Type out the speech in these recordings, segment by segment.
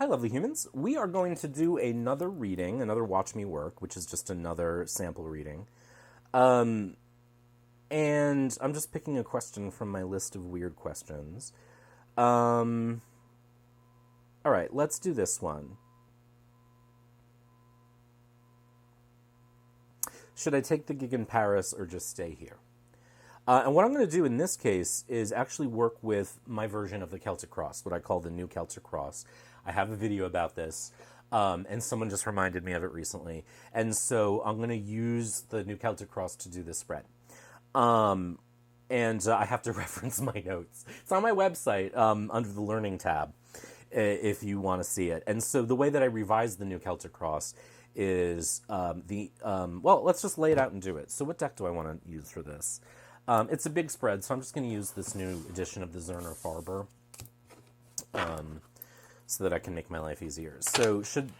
Hi, lovely humans. We are going to do another reading, another Watch Me Work, which is just another sample reading. And I'm just picking a question from my list of weird questions. All right, let's do this one. Should I take the gig in Paris or just stay here? And what I'm going to do in this case is actually work with my version of the Celtic Cross, what I call the new Celtic Cross. I have a video about this, and someone just reminded me of it recently. And so I'm going to use the new Celtic Cross to do this spread. And I have to reference my notes. It's on my website under the Learning tab if you want to see it. And so the way that I revised the new Celtic Cross is well, let's just lay it out and do it. So what deck do I want to use for this? It's a big spread, so I'm just going to use this new edition of the Zerner Farber so that I can make my life easier. So should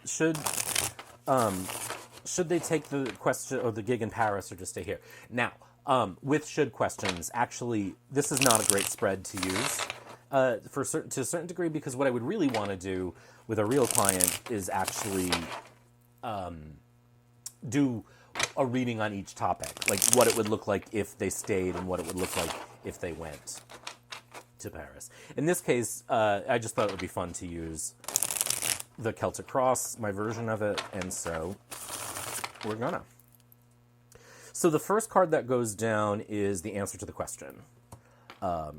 they take the question or the gig in Paris or just stay here? Now, with should questions, actually, this is not a great spread to use to a certain degree, because what I would really want to do with a real client is actually do a reading on each topic, like what it would look like if they stayed and what it would look like if they went to Paris. In this case, I just thought it would be fun to use the Celtic Cross, my version of it, and so we're gonna. So the first card that goes down is the answer to the question.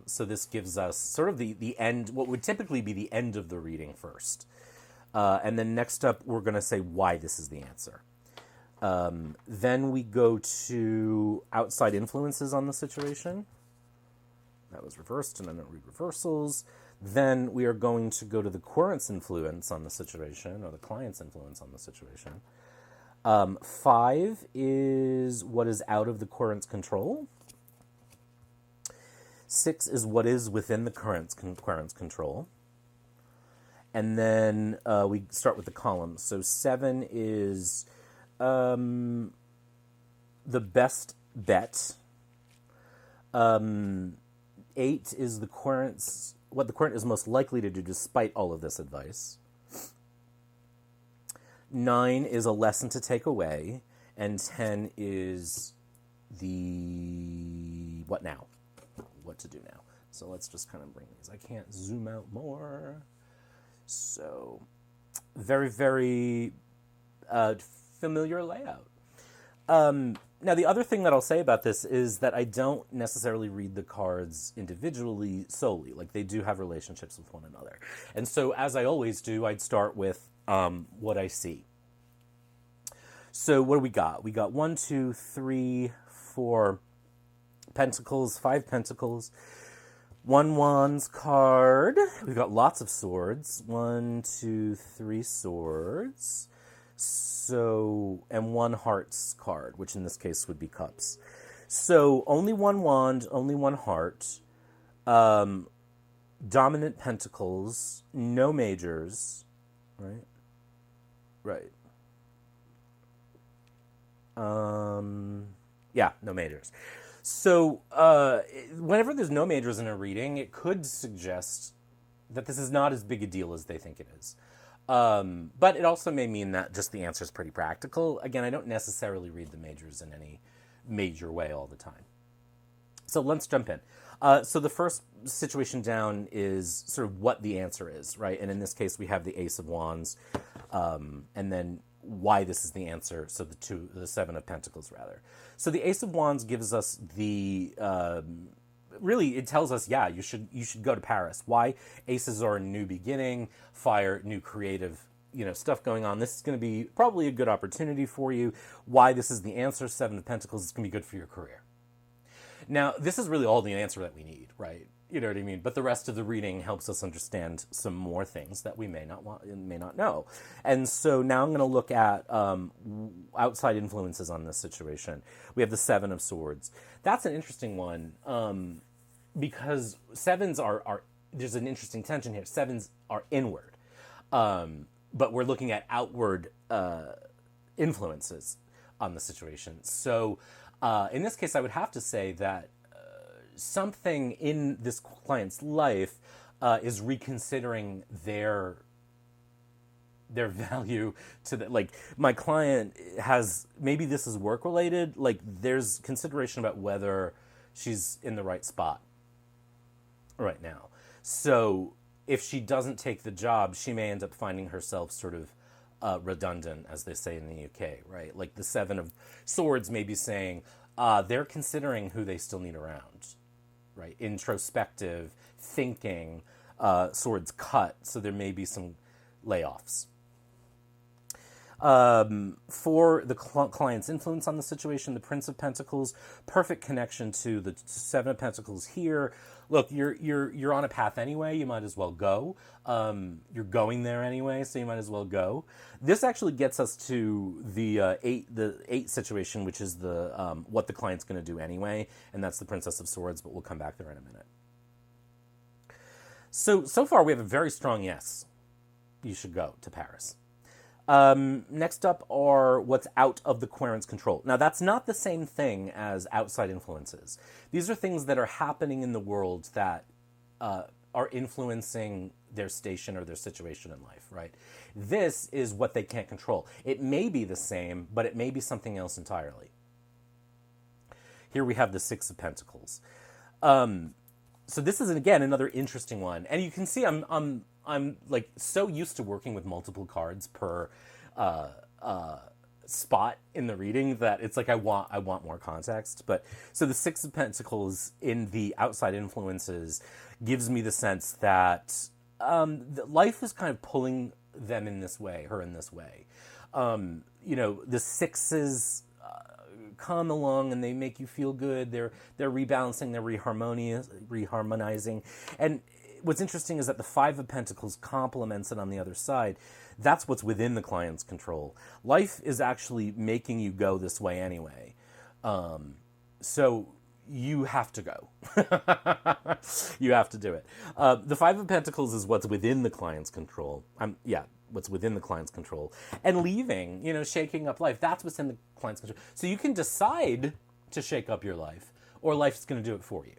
So this gives us sort of the end, what would typically be the end of the reading first. And then next up, we're going to say why this is the answer. Then we go to outside influences on the situation. That was reversed, and then I read reversals. Then we are going to go to the current's influence on the situation, or the client's influence on the situation. 5 is what is out of the current's control. 6 is what is within the current's control. And then we start with the columns. So 7 is the best bet. 8 is what the current is most likely to do despite all of this advice. 9 is a lesson to take away. And 10 is the what now? What to do now. So let's just kind of bring these. I can't zoom out more. So, very, very familiar layout. Now, the other thing that I'll say about this is that I don't necessarily read the cards individually solely. Like, they do have relationships with one another. And so, as I always do, I'd start with what I see. So, what do we got? We got 1, 2, 3, 4 pentacles, 5 pentacles. 1 wands card. We've got lots of swords. 1, 2, 3 swords. So, and 1 hearts card, which in this case would be cups. So, only 1 wand, only 1 heart. Dominant pentacles. No majors. Right? Right. Yeah, no majors. So, whenever there's no majors in a reading, it could suggest that this is not as big a deal as they think it is. But it also may mean that just the answer is pretty practical. Again, I don't necessarily read the majors in any major way all the time. So let's jump in. So the first situation down is sort of what the answer is, right? And in this case, we have the Ace of Wands, and then why this is the answer, so the 7 of Pentacles, rather. So the Ace of Wands gives us the, really, it tells us, yeah, you should go to Paris. Why? Aces are a new beginning, fire, new creative, stuff going on. This is going to be probably a good opportunity for you. Why this is the answer, 7 of Pentacles, it's going to be good for your career. Now, this is really all the answer that we need, right? You know what I mean? But the rest of the reading helps us understand some more things that we may not know. And so now I'm going to look at outside influences on this situation. We have the 7 of Swords. That's an interesting one because 7s are there's an interesting tension here. 7s are inward, but we're looking at outward influences on the situation. So in this case, I would have to say that something in this client's life is reconsidering their their value to the, like, my client has, maybe this is work related, like there's consideration about whether she's in the right spot right now. So if she doesn't take the job, she may end up finding herself sort of redundant, as they say in the UK, right? Like the Seven of Swords may be saying they're considering who they still need around, right? Introspective thinking, swords cut, so there may be some layoffs. For the client's influence on the situation, the Prince of Pentacles, perfect connection to the Seven of Pentacles here. Look, you're on a path anyway. You might as well go. You're going there anyway, so you might as well go. This actually gets us to the eight situation, which is the what the client's going to do anyway, and that's the Princess of Swords. But we'll come back there in a minute. So far we have a very strong yes. You should go to Paris. Next up are what's out of the querent's control. Now, that's not the same thing as outside influences. These are things that are happening in the world that are influencing their station or their situation in life, right? This is what they can't control. It may be the same, but it may be something else entirely. Here we have the Six of Pentacles. So this is, again, another interesting one. And you can see I'm like so used to working with multiple cards per spot in the reading that it's like I want more context. But so the Six of Pentacles in the outside influences gives me the sense that life is kind of pulling them in this way, her in this way. The sixes come along and they make you feel good. They're rebalancing, they're reharmonizing. And what's interesting is that the Five of Pentacles complements it on the other side. That's what's within the client's control. Life is actually making you go this way anyway. So you have to go. You have to do it. The Five of Pentacles is what's within the client's control. What's within the client's control. And leaving, shaking up life, that's what's in the client's control. So you can decide to shake up your life, or life's going to do it for you.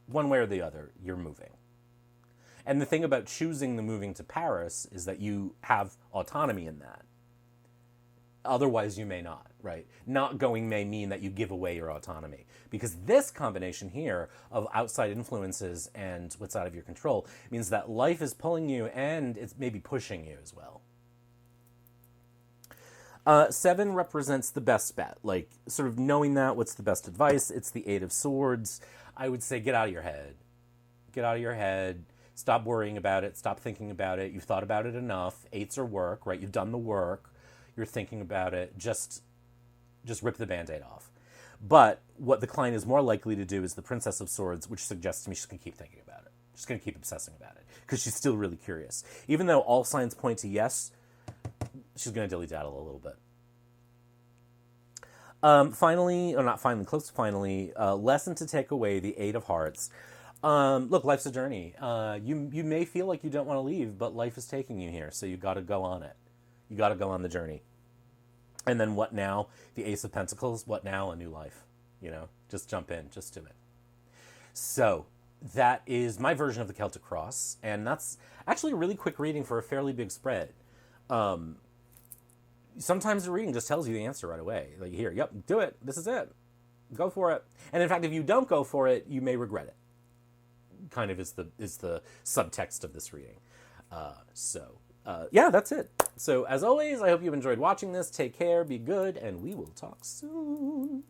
One way or the other, you're moving. And the thing about choosing the moving to Paris is that you have autonomy in that. Otherwise, you may not, right? Not going may mean that you give away your autonomy. Because this combination here of outside influences and what's out of your control means that life is pulling you and it's maybe pushing you as well. Seven represents the best bet. Like, sort of knowing that, what's the best advice? It's the Eight of Swords. I would say get out of your head. Get out of your head. Stop worrying about it. Stop thinking about it. You've thought about it enough. Eights are work, right? You've done the work. You're thinking about it. Just rip the Band-Aid off. But what the client is more likely to do is the Princess of Swords, which suggests to me she's going to keep thinking about it. She's going to keep obsessing about it because she's still really curious. Even though all signs point to yes, she's going to dilly-daddle a little bit. Close to finally, lesson to take away, the Eight of Hearts. Look, life's a journey. You may feel like you don't want to leave, but life is taking you here, so you got to go on it. You got to go on the journey. And then what now? The Ace of Pentacles. What now? A new life. Just jump in. Just do it. So that is my version of the Celtic Cross, and that's actually a really quick reading for a fairly big spread. Sometimes the reading just tells you the answer right away. Like, here, yep, do it. This is it. Go for it. And in fact, if you don't go for it, you may regret it. Kind of is the subtext of this reading. That's it. So as always, I hope you've enjoyed watching this. Take care, be good, and we will talk soon.